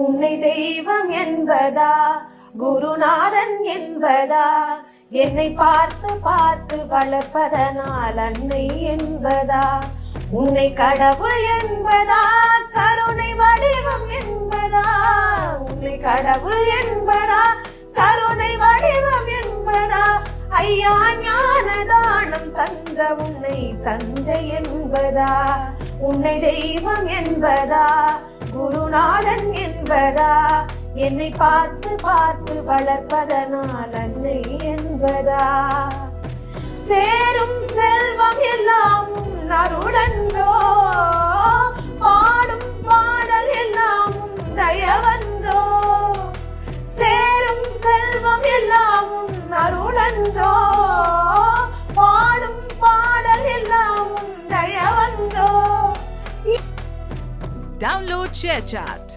உன்னை தெய்வம் என்பதா, குருநாதன் என்பதா, என்னை பார்த்து பார்த்து வளர்ப்பதனால் அன்னை என்பதா, உன்னை கடவுள் என்பதா, கருணை வடிவம் என்பதா, உன்னை கடவுள் என்பதா, கருணை வடிவம் என்பதா, ஐயா ஞான தானம் தந்த உன்னை தந்தை என்பதா, உன்னை தெய்வம் என்பதா, குருநாதன் என்பதா, என்னை பார்த்து பார்த்து வளர்ப்பதனால் அன்னை என்பதா, சேரும் செல்வம் எல்லாம் உன் அருளன்றோ, பாடும் பாடல் எல்லாம் உன் தயவன்றோ, சேரும் செல்வம் எல்லாம் உன் அருளன்றோ, பாடும் பாடல் எல்லாம் உன் தயவன்றோ. Download ShareChat.